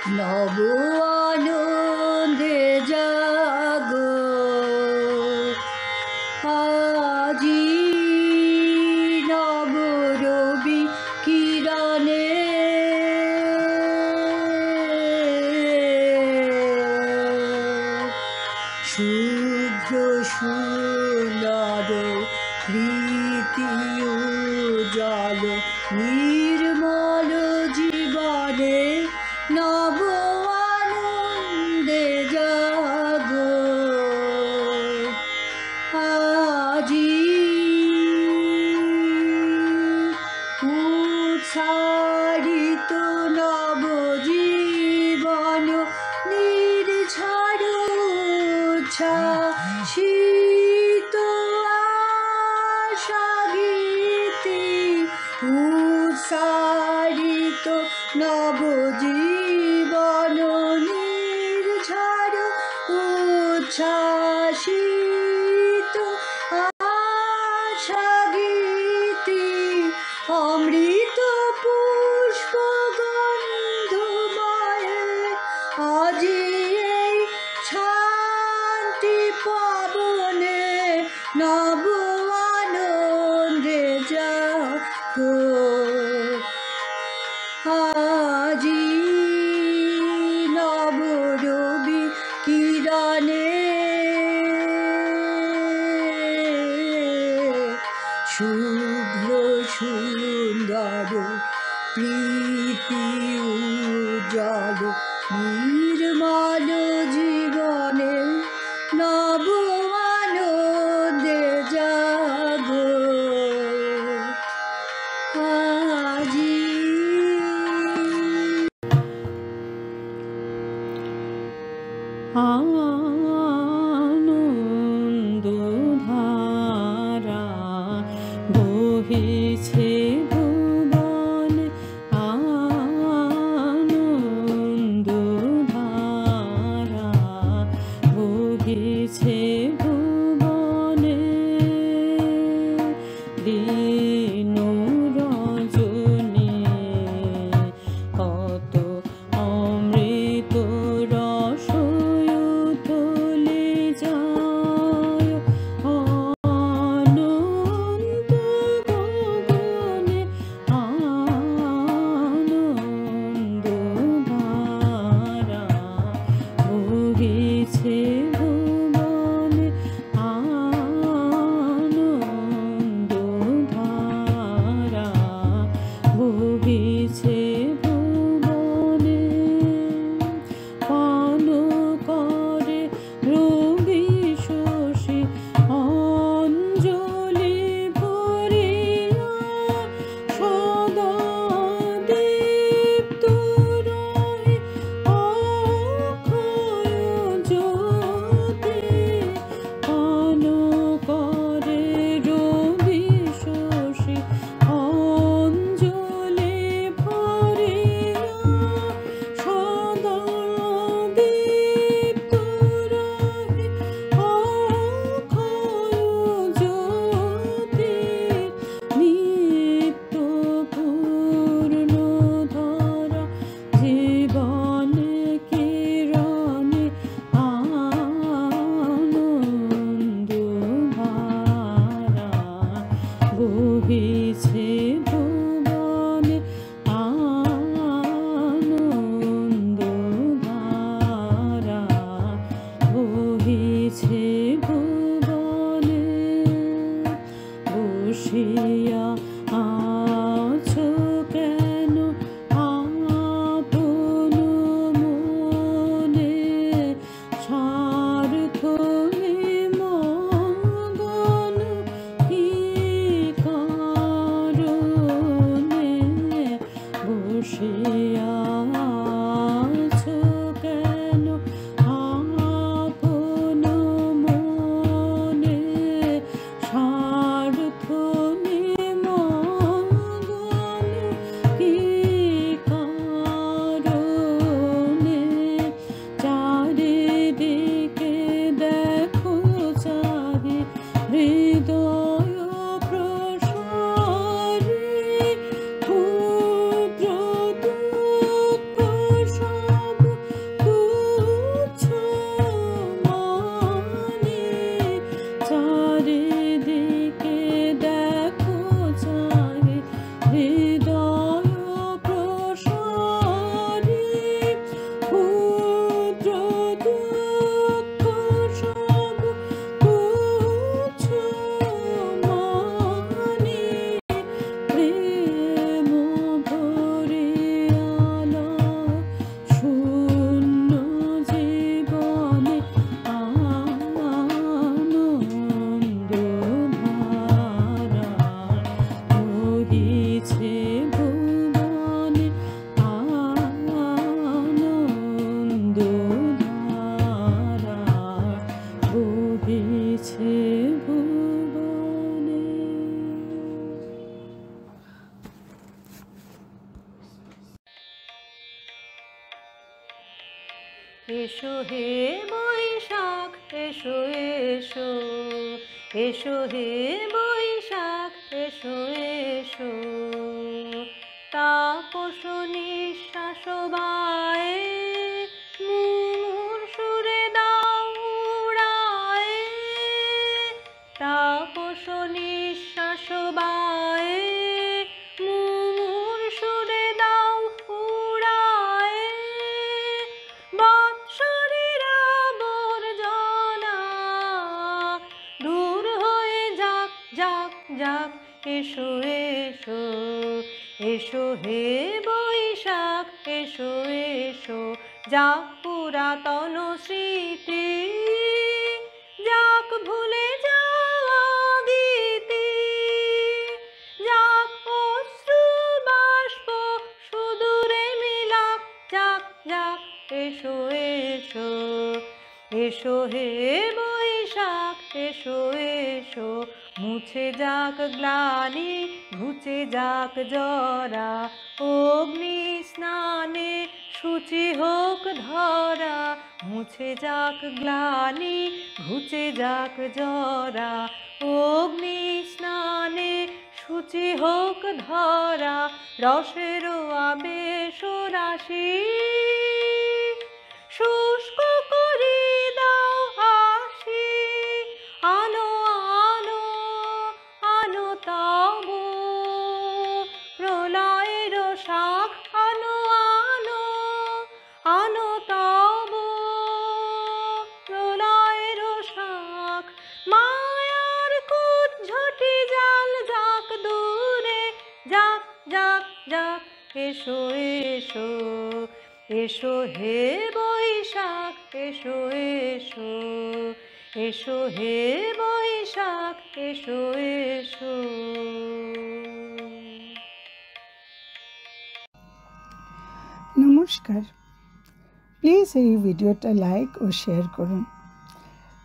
নব আনন্দে জাগো আজি নব রবি কিরণে শুভ্র সুন্দর প্রীতি উজ্জ্বল নির্মল জীবনে নব আনন্দে জাগো আজি উৎসারিত নব জীবন নির্ঝর উচ্ছ্বাসিত আশা গীতি উৎসারিত নব জীবন নির্ঝর উচ্ছ্বাসিত আশা গীতি অমৃত পুষ্প গন্ধময়ে আজি এই শান্তি পাবনে নব আনন্দে জাগো আজি নব রবি কিরণে শুভ্র সুন্দর প্রীতি উজ্জ্বল নির্মল জীবনে নব আনন্দে জাগো আজি আনন্দ ধারা বহিছে ভুবনে আনন্দ ধারা বহিছে ভুবনে দিন রজনী কত অমৃত রসয়ুত এসো হে বৈশাখ এসো এসো, এসো হে বৈশাখ এসো এসো। তাপস নিঃশ্বাস বায়ে মুমুর সুরে দাও উড়ায়ে, তাপস নিঃশ্বাস বায়ে মুমুর সুরে দাও উড়ায়ে। বৎসরের আবর্জনা দূর হয়ে যাক যাক যাক, এসো এসো, এসো হে বৈশাখ এসো এসো। যাক পুরাতন স্মৃতি, যাক ভুলে যাওয়া গীতি, যাক অশ্রু বাষ্প সুদূরে মিলাক, যাক যাক এসো এসো, এসো হে বৈশাখ এসো এসো। মুছে যাক গ্লানি ঘুচে যাক জরা, অগ্নি স্নানে শুচি হোক ধরা। মুছে যাক গ্লানি ঘুচে যাক জরা, অগ্নি স্নানে শুচি হোক ধরা। রসের আবেশ রাশি শুষ্ক করে দাও হাসি, আনো আনো আনো তব প্রলয়ের শাখ, আনো আনো আনো তব প্রলয়ের শাখ। মায়ার কুজ্ঝটি জাল যাক দূরে, যাক যাক যাক, এসো এসো, এসো হে বৈশাখ এসো এসো, এসো হে বৈশাখ এসো এসো। নমস্কার, প্লিজ এই ভিডিওটা লাইক ও শেয়ার করুন।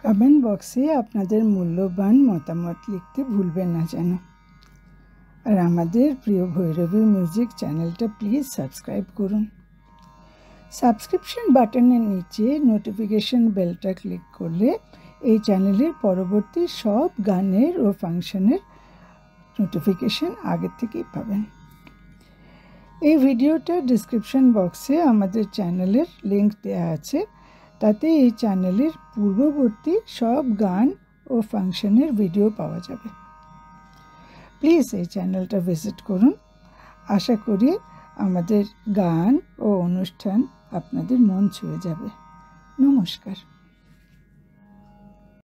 কমেন্ট বক্সে আপনাদের মূল্যবান মতামত লিখতে ভুলবেন না যেন। আর আমাদের প্রিয় ভৈরবী মিউজিক চ্যানেলটা প্লিজ সাবস্ক্রাইব করুন। সাবস্ক্রিপশন বাটনের নিচে নোটিফিকেশন বেলটা ক্লিক করলে এই চ্যানেলের পরবর্তী সব গানের ও ফাংশনের নোটিফিকেশন আগের থেকেই পাবেন। এই ভিডিওটা ডিসক্রিপশন বক্সে আমাদের চ্যানেলের লিংক দেওয়া আছে, তাতে এই চ্যানেলের পূর্ববর্তী সব গান ও ফাংশনের ভিডিও পাওয়া যাবে। প্লিজ এই চ্যানেলটা ভিজিট করুন। আশা করি আমাদের গান ও অনুষ্ঠান আপনাদের মন ছুঁয়ে যাবে। নমস্কার।